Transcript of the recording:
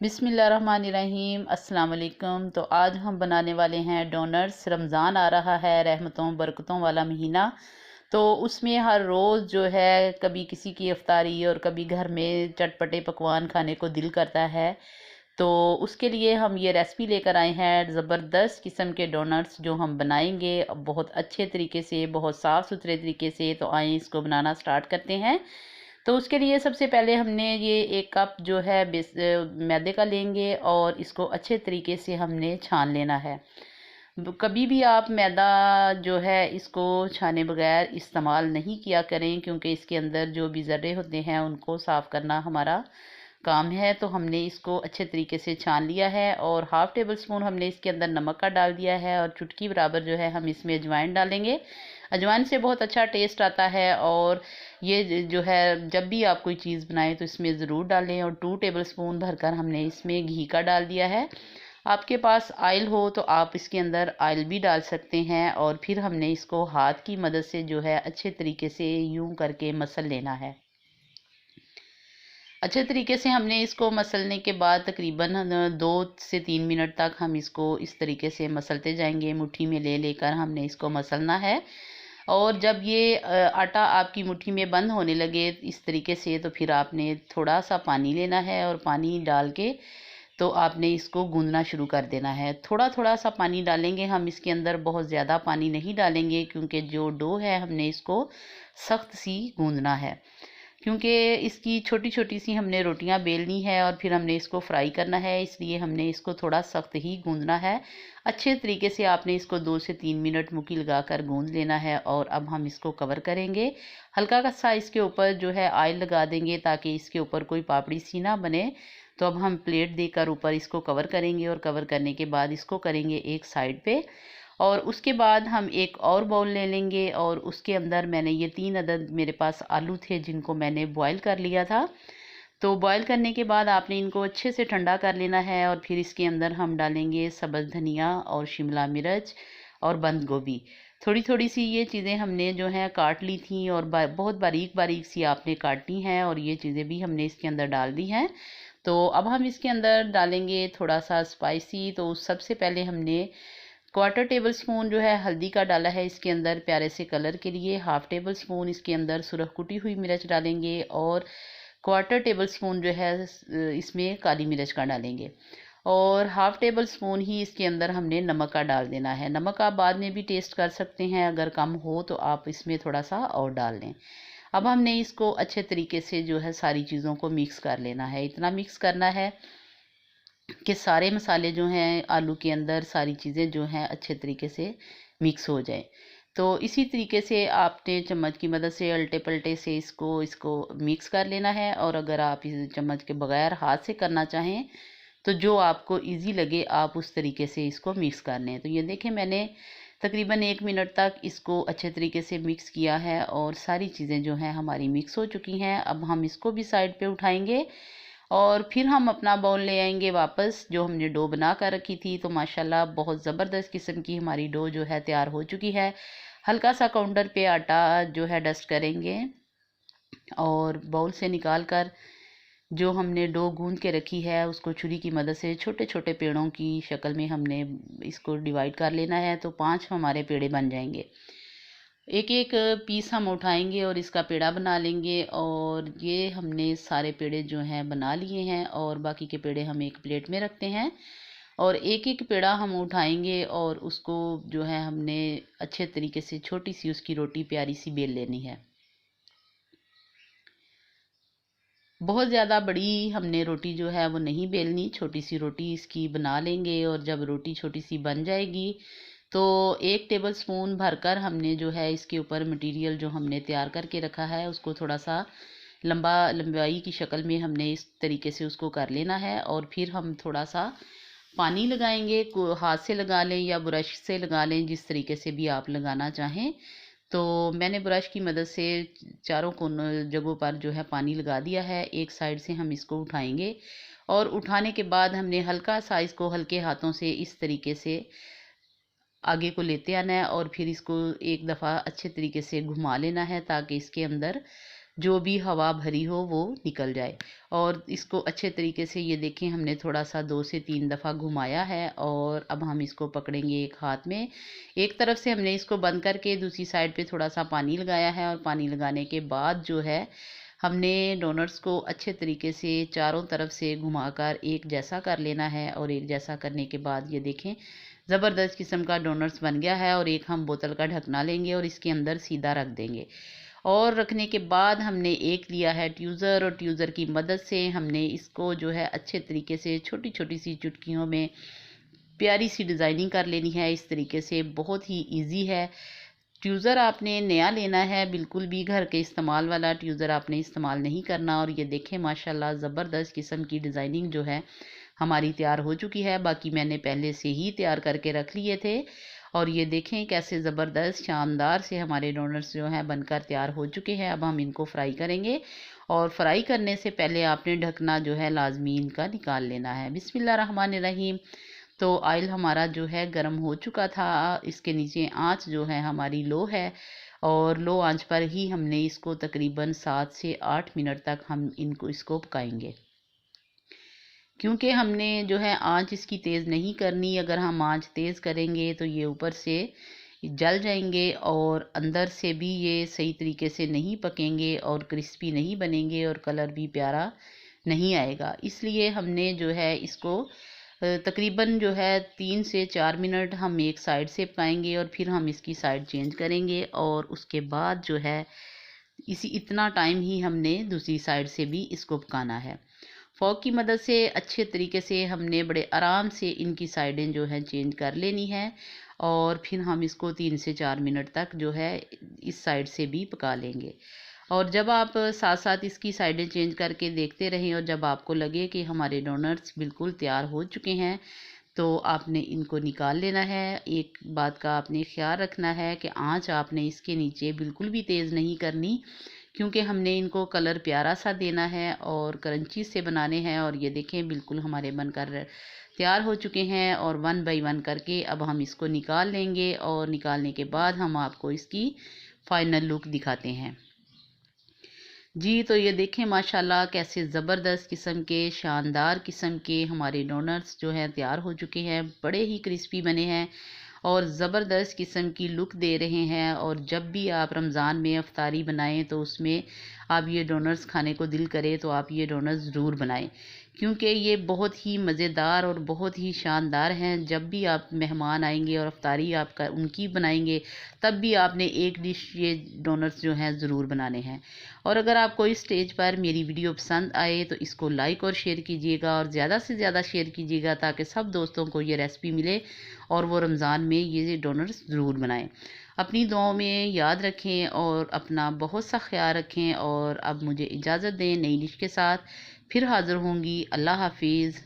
बिस्मिल्लाहिर्रहमानिर्रहीम अस्सलाम वालेकुम। तो आज हम बनाने वाले हैं डोनट्स। रमज़ान आ रहा है, रहमतों बरकतों वाला महीना। तो उसमें हर रोज़ जो है कभी किसी की इफ्तारी और कभी घर में चटपटे पकवान खाने को दिल करता है। तो उसके लिए हम ये रेसिपी लेकर आए हैं, ज़बरदस्त किस्म के डोनट्स जो हम बनाएंगे बहुत अच्छे तरीके से, बहुत साफ़ सुथरे तरीके से। तो आए इसको बनाना स्टार्ट करते हैं। तो उसके लिए सबसे पहले हमने ये 1 कप जो है मैदे का लेंगे और इसको अच्छे तरीके से हमने छान लेना है। कभी भी आप मैदा जो है इसको छाने बगैर इस्तेमाल नहीं किया करें, क्योंकि इसके अंदर जो भी ज़र्रे होते हैं उनको साफ़ करना हमारा काम है। तो हमने इसको अच्छे तरीके से छान लिया है और हाफ़ टेबल स्पून हमने इसके अंदर नमक का डाल दिया है और चुटकी बराबर जो है हम इसमें अजवाइन डालेंगे। अजवाइन से बहुत अच्छा टेस्ट आता है। और ये जो है जब भी आप कोई चीज़ बनाएं तो इसमें ज़रूर डालें। और 2 टेबल स्पून भरकर हमने इसमें घी का डाल दिया है। आपके पास ऑयल हो तो आप इसके अंदर ऑयल भी डाल सकते हैं। और फिर हमने इसको हाथ की मदद से जो है अच्छे तरीके से यूं करके मसल लेना है। अच्छे तरीके से हमने इसको मसलने के बाद तकरीबन 2 से 3 मिनट तक हम इसको इस तरीके से मसलते जाएंगे। मुट्ठी में ले लेकर हमने इसको मसलना है। और जब ये आटा आपकी मुट्ठी में बंद होने लगे इस तरीके से, तो फिर आपने थोड़ा सा पानी लेना है और पानी डाल के तो आपने इसको गूंदना शुरू कर देना है। थोड़ा थोड़ा सा पानी डालेंगे हम इसके अंदर, बहुत ज़्यादा पानी नहीं डालेंगे, क्योंकि जो डो है हमने इसको सख्त सी गूंदना है। क्योंकि इसकी छोटी छोटी सी हमने रोटियां बेलनी है और फिर हमने इसको फ्राई करना है, इसलिए हमने इसको थोड़ा सख्त ही गूंदना है। अच्छे तरीके से आपने इसको 2 से 3 मिनट मुक्की लगाकर गूंद लेना है। और अब हम इसको कवर करेंगे। हल्का सा इसके ऊपर जो है ऑयल लगा देंगे ताकि इसके ऊपर कोई पापड़ी सी ना बने। तो अब हम प्लेट देकर ऊपर इसको कवर करेंगे और कवर करने के बाद इसको करेंगे एक साइड पे। और उसके बाद हम एक और बाउल ले लेंगे और उसके अंदर मैंने ये 3 अदद मेरे पास आलू थे जिनको मैंने बॉईल कर लिया था। तो बॉईल करने के बाद आपने इनको अच्छे से ठंडा कर लेना है। और फिर इसके अंदर हम डालेंगे सब्ज़ धनिया और शिमला मिर्च और बंद गोभी। थोड़ी थोड़ी सी ये चीज़ें हमने जो है काट ली थी और बहुत बारीक बारीक सी आपने काटनी है। और ये चीज़ें भी हमने इसके अंदर डाल दी हैं। तो अब हम इसके अंदर डालेंगे थोड़ा सा स्पाइसी। तो सबसे पहले हमने 1/4 टेबल स्पून जो है हल्दी का डाला है इसके अंदर प्यारे से कलर के लिए। हाफ़ टेबल स्पून इसके अंदर सुरख कुटी हुई मिर्च डालेंगे और 1/4 टेबल स्पून जो है इसमें काली मिर्च का डालेंगे। और हाफ़ टेबल स्पून ही इसके अंदर हमने नमक का डाल देना है। नमक आप बाद में भी टेस्ट कर सकते हैं, अगर कम हो तो आप इसमें थोड़ा सा और डाल लें। अब हमने इसको अच्छे तरीके से जो है सारी चीज़ों को मिक्स कर लेना है। इतना मिक्स करना है कि सारे मसाले जो हैं आलू के अंदर, सारी चीज़ें जो हैं अच्छे तरीके से मिक्स हो जाए। तो इसी तरीके से आपने चम्मच की मदद से अल्टे पलटे से इसको इसको मिक्स कर लेना है। और अगर आप इस चम्मच के बगैर हाथ से करना चाहें तो जो आपको इजी लगे आप उस तरीके से इसको मिक्स कर लें। तो ये देखें मैंने तकरीबन 1 मिनट तक इसको अच्छे तरीके से मिक्स किया है और सारी चीज़ें जो हैं हमारी मिक्स हो चुकी हैं। अब हम इसको भी साइड पे उठाएंगे और फिर हम अपना बाउल ले आएंगे वापस जो हमने डो बना कर रखी थी। तो माशाल्लाह बहुत ज़बरदस्त किस्म की हमारी डो जो है तैयार हो चुकी है। हल्का सा काउंटर पे आटा जो है डस्ट करेंगे और बाउल से निकाल कर जो हमने डो गूंद के रखी है उसको छुरी की मदद से छोटे छोटे पेड़ों की शक्ल में हमने इसको डिवाइड कर लेना है। तो 5 हमारे पेड़े बन जाएंगे। एक एक पीस हम उठाएंगे और इसका पेड़ा बना लेंगे। और ये हमने सारे पेड़े जो हैं बना लिए हैं और बाकी के पेड़े हम एक प्लेट में रखते हैं। और एक एक पेड़ा हम उठाएंगे और उसको जो है हमने अच्छे तरीके से छोटी सी उसकी रोटी प्यारी सी बेल लेनी है। बहुत ज़्यादा बड़ी हमने रोटी जो है वो नहीं बेलनी, छोटी सी रोटी इसकी बना लेंगे। और जब रोटी छोटी सी बन जाएगी तो 1 टेबल स्पून भरकर हमने जो है इसके ऊपर मटेरियल जो हमने तैयार करके रखा है उसको थोड़ा सा लंबाई की शक्ल में हमने इस तरीके से उसको कर लेना है। और फिर हम थोड़ा सा पानी लगाएंगे, हाथ से लगा लें या ब्रश से लगा लें, जिस तरीके से भी आप लगाना चाहें। तो मैंने ब्रश की मदद से चारों कोनों जगहों पर जो है पानी लगा दिया है। एक साइड से हम इसको उठाएंगे और उठाने के बाद हमने हल्का सा इसको हल्के हाथों से इस तरीके से आगे को लेते आना है और फिर इसको एक दफ़ा अच्छे तरीके से घुमा लेना है ताकि इसके अंदर जो भी हवा भरी हो वो निकल जाए। और इसको अच्छे तरीके से ये देखें हमने थोड़ा सा 2 से 3 दफ़ा घुमाया है और अब हम इसको पकड़ेंगे एक हाथ में। एक तरफ से हमने इसको बंद करके दूसरी साइड पे थोड़ा सा पानी लगाया है और पानी लगाने के बाद जो है हमने डोनट्स को अच्छे तरीके से चारों तरफ से घुमाकर एक जैसा कर लेना है। और एक जैसा करने के बाद ये देखें ज़बरदस्त किस्म का डोनट्स बन गया है। और एक हम बोतल का ढकना लेंगे और इसके अंदर सीधा रख देंगे। और रखने के बाद हमने एक लिया है ट्यूज़र और ट्यूज़र की मदद से हमने इसको जो है अच्छे तरीके से छोटी छोटी सी चुटकियों में प्यारी सी डिज़ाइनिंग कर लेनी है। इस तरीके से बहुत ही इजी है। ट्यूज़र आपने नया लेना है, बिल्कुल भी घर के इस्तेमाल वाला ट्यूज़र आपने इस्तेमाल नहीं करना। और ये देखें माशाल्लाह ज़बरदस्त किस्म की डिज़ाइनिंग जो है हमारी तैयार हो चुकी है। बाकी मैंने पहले से ही तैयार करके रख लिए थे। और ये देखें कैसे ज़बरदस्त शानदार से हमारे डोनट्स जो हैं बनकर तैयार हो चुके हैं। अब हम इनको फ्राई करेंगे और फ्राई करने से पहले आपने ढकना जो है लाजमी इनका निकाल लेना है। बिस्मिल्लाहिर्रहमानिर्रहीम। तो ऑयल हमारा जो है गर्म हो चुका था। इसके नीचे आंच जो है हमारी लो है और लो आंच पर ही हमने इसको तकरीबन 7 से 8 मिनट तक हम इसको पकाएंगे। क्योंकि हमने जो है आंच इसकी तेज़ नहीं करनी। अगर हम आंच तेज़ करेंगे तो ये ऊपर से जल जाएंगे और अंदर से भी ये सही तरीके से नहीं पकेंगे और क्रिस्पी नहीं बनेंगे और कलर भी प्यारा नहीं आएगा। इसलिए हमने जो है इसको तकरीबन जो है 3 से 4 मिनट हम एक साइड से पकाएंगे और फिर हम इसकी साइड चेंज करेंगे। और उसके बाद जो है इतना टाइम ही हमने दूसरी साइड से भी इसको पकाना है। फ़ोर्क की मदद से अच्छे तरीके से हमने बड़े आराम से इनकी साइडें जो है चेंज कर लेनी है। और फिर हम इसको 3 से 4 मिनट तक जो है इस साइड से भी पका लेंगे। और जब आप साथ साथ इसकी साइडें चेंज करके देखते रहें और जब आपको लगे कि हमारे डोनट्स बिल्कुल तैयार हो चुके हैं तो आपने इनको निकाल लेना है। एक बात का आपने ख्याल रखना है कि आंच आपने इसके नीचे बिल्कुल भी तेज़ नहीं करनी, क्योंकि हमने इनको कलर प्यारा सा देना है और क्रंची से बनाने हैं। और ये देखें बिल्कुल हमारे बनकर तैयार हो चुके हैं। और 1 बाय 1 करके अब हम इसको निकाल लेंगे और निकालने के बाद हम आपको इसकी फाइनल लुक दिखाते हैं। जी तो ये देखें माशाल्लाह कैसे ज़बरदस्त किस्म के शानदार किस्म के हमारे डोनट्स जो हैं तैयार हो चुके हैं। बड़े ही क्रिस्पी बने हैं और ज़बरदस्त किस्म की लुक दे रहे हैं। और जब भी आप रमज़ान में अफ्तारी बनाएं तो उसमें आप ये डोनट्स खाने को दिल करे तो आप ये डोनट्स ज़रूर बनाएं, क्योंकि ये बहुत ही मज़ेदार और बहुत ही शानदार हैं। जब भी आप मेहमान आएंगे और अफ्तारी आप उनकी बनाएंगे तब भी आपने एक डिश ये डोनट्स जो हैं ज़रूर बनाने हैं। और अगर आपको इस स्टेज पर मेरी वीडियो पसंद आए तो इसको लाइक और शेयर कीजिएगा और ज़्यादा से ज़्यादा शेयर कीजिएगा ताकि सब दोस्तों को ये रेसिपी मिले और वो रमज़ान में ये डोनट्स ज़रूर बनाएं। अपनी दुआओं में याद रखें और अपना बहुत सा ख्याल रखें। और अब मुझे इजाज़त दें, नई डिश के साथ फिर हाज़िर होंगी। अल्लाह हाफिज़।